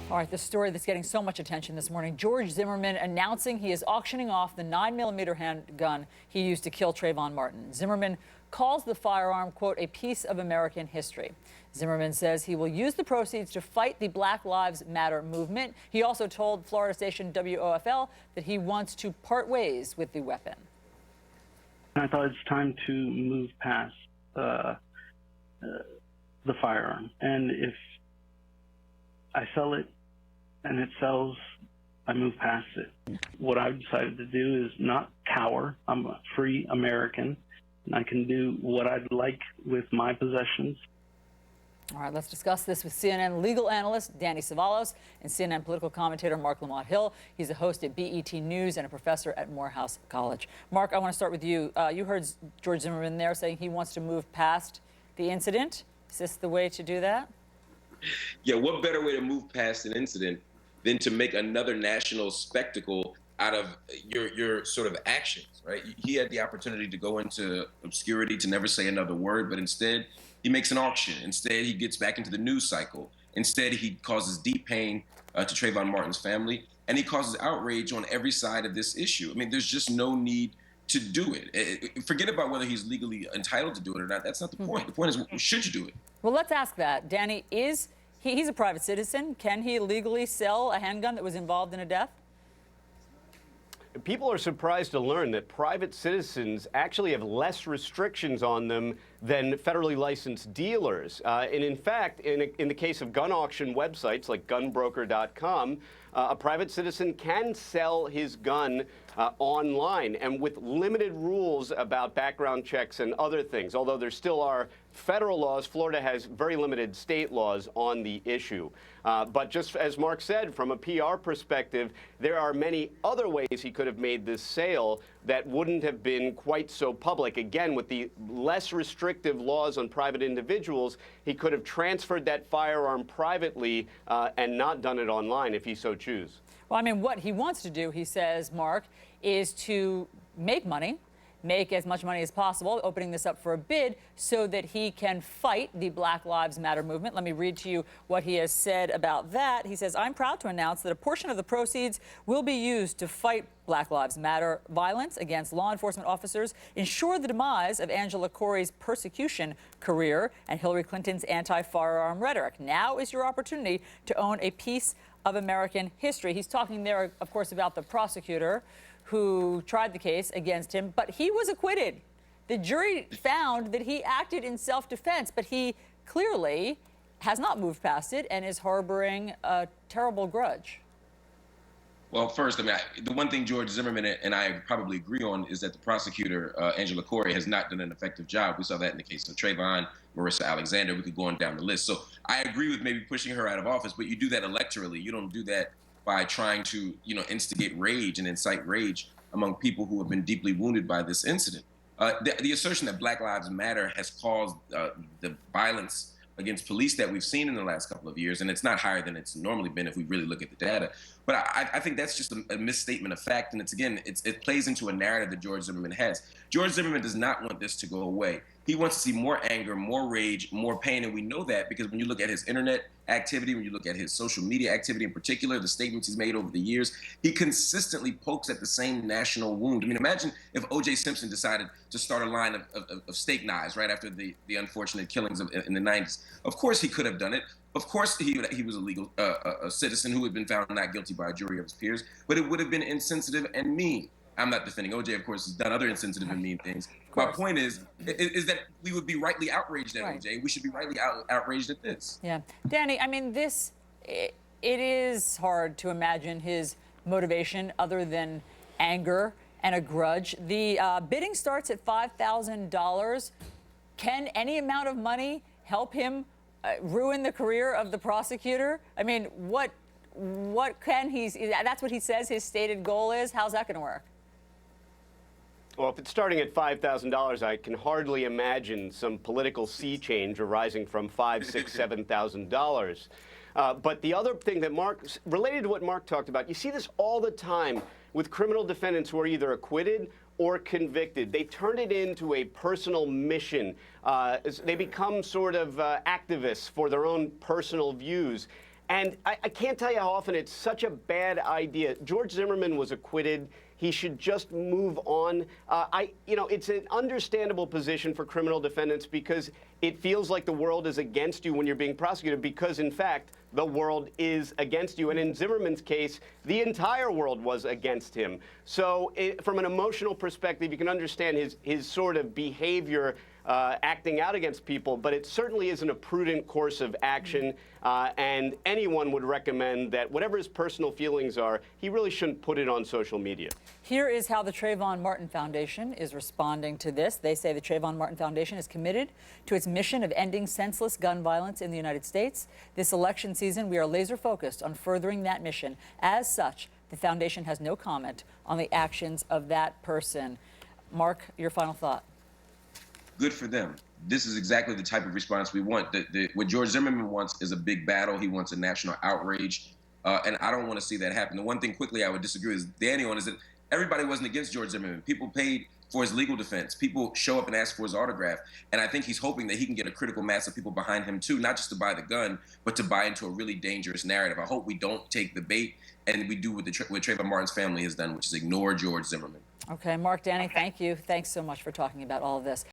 All right, the story that's getting so much attention this morning. George Zimmerman announcing he is auctioning off the 9mm handgun he used to kill Trayvon Martin. Zimmerman calls the firearm, quote, a piece of American history. Zimmerman says he will use the proceeds to fight the Black Lives Matter movement. He also told Florida station WOFL that he wants to part ways with the weapon. I thought it's time to move past the firearm. And if I sell it and it sells, I move past it. What I've decided to do is not cower. I'm a free American, and I can do what I'd like with my possessions. All right, let's discuss this with CNN legal analyst Danny Cevallos and CNN political commentator Mark Lamont Hill. He's a host at BET News and a professor at Morehouse College. Mark, I want to start with you. You heard George Zimmerman there saying he wants to move past the incident. Is this the way to do that? Yeah, what better way to move past an incident than to make another national spectacle out of your sort of actions, right? He had the opportunity to go into obscurity, to never say another word, but instead he makes an auction. Instead, he gets back into the news cycle. Instead, he causes deep pain to Trayvon Martin's family, and he causes outrage on every side of this issue. I mean, there's just no need to do it. Forget about whether he's legally entitled to do it or not. That's not the point. The point is, should you do it? Well, let's ask that. Danny, he's a private citizen. Can he legally sell a handgun that was involved in a death? People are surprised to learn that private citizens actually have less restrictions on them than federally licensed dealers. And in fact, in the case of gun auction websites like gunbroker.com, a private citizen can sell his gun online and with limited rules about background checks and other things. Although there still are federal laws, Florida has very limited state laws on the issue. But just as Mark said, from a PR perspective, there are many other ways he could have made this sale that wouldn't have been quite so public. Again, with the less restrictive laws on private individuals, he could have transferred that firearm privately and not done it online if he so choose. Well, I mean, what he wants to do, he says, Mark, is to make money, make as much money as possible, opening this up for a bid so that he can fight the Black Lives Matter movement. Let me read to you what he has said about that. He says, I'm proud to announce that a portion of the proceeds will be used to fight Black Lives Matter violence against law enforcement officers, ensure the demise of Angela Corey's persecution career and Hillary Clinton's anti-firearm rhetoric. Now is your opportunity to own a piece of American history. He's talking there, of course, about the prosecutor who tried the case against him, but he was acquitted. The jury found that he acted in self-defense, but he clearly has not moved past it and is harboring a terrible grudge. Well, first, I mean, the one thing George Zimmerman and I probably agree on is that the prosecutor, Angela Corey, has not done an effective job. We saw that in the case of Trayvon, Marissa Alexander. We could go on down the list. So I agree with maybe pushing her out of office, but you do that electorally. You don't do that by trying to, instigate rage and incite rage among people who have been deeply wounded by this incident. The assertion that Black Lives Matter has caused the violence against police that we've seen in the last couple of years, and it's not higher than it's normally been if we really look at the data. But I think that's just a misstatement of fact, and it plays into a narrative that George Zimmerman has. George Zimmerman does not want this to go away. He wants to see more anger, more rage, more pain, and we know that because when you look at his internet activity, when you look at his social media activity in particular, the statements he's made over the years, he consistently pokes at the same national wound. I mean, imagine if O.J. Simpson decided to start a line of steak knives right after the unfortunate killings in the 90s. Of course he could have done it. Of course he was a legal a citizen who had been found not guilty by a jury of his peers, but it would have been insensitive and mean. I'm not defending O.J., of course, has done other insensitive and mean things. My point is that we would be rightly outraged at O.J. We should be rightly outraged at this. Yeah. Danny, I mean, it is hard to imagine his motivation other than anger and a grudge. The bidding starts at $5,000. Can any amount of money help him ruin the career of the prosecutor? I mean, what can he, that's what he says his stated goal is? How's that going to work? Well, if it's starting at $5,000, I can hardly imagine some political sea change arising from $5,000, $6,000, $7,000. But the other thing that related to what Mark talked about, you see this all the time with criminal defendants who are either acquitted or convicted. They turn it into a personal mission. They become sort of activists for their own personal views. And I can't tell you how often it's such a bad idea. George Zimmerman was acquitted. He should just move on. It's an understandable position for criminal defendants because it feels like the world is against you when you're being prosecuted because, in fact, the world is against you. And in Zimmerman's case, the entire world was against him. So from an emotional perspective, you can understand his sort of behavior acting out against people, but it certainly isn't a prudent course of action. And anyone would recommend that whatever his personal feelings are, he really shouldn't put it on social media. Here is how the Trayvon Martin Foundation is responding to this. They say the Trayvon Martin Foundation is committed to its mission of ending senseless gun violence in the United States. This election season, we are laser focused on furthering that mission. As such, the foundation has no comment on the actions of that person. Mark, your final thought. Good for them. This is exactly the type of response we want. What George Zimmerman wants is a big battle. He wants a national outrage, and I don't want to see that happen. The one thing quickly I would disagree with Danny on is that everybody wasn't against George Zimmerman. People paid for his legal defense. People show up and ask for his autograph, and I think he's hoping that he can get a critical mass of people behind him too, not just to buy the gun, but to buy into a really dangerous narrative. I hope we don't take the bait and we do what Trayvon Martin's family has done, which is ignore George Zimmerman. Okay, Mark, Danny, thank you. Thanks so much for talking about all of this.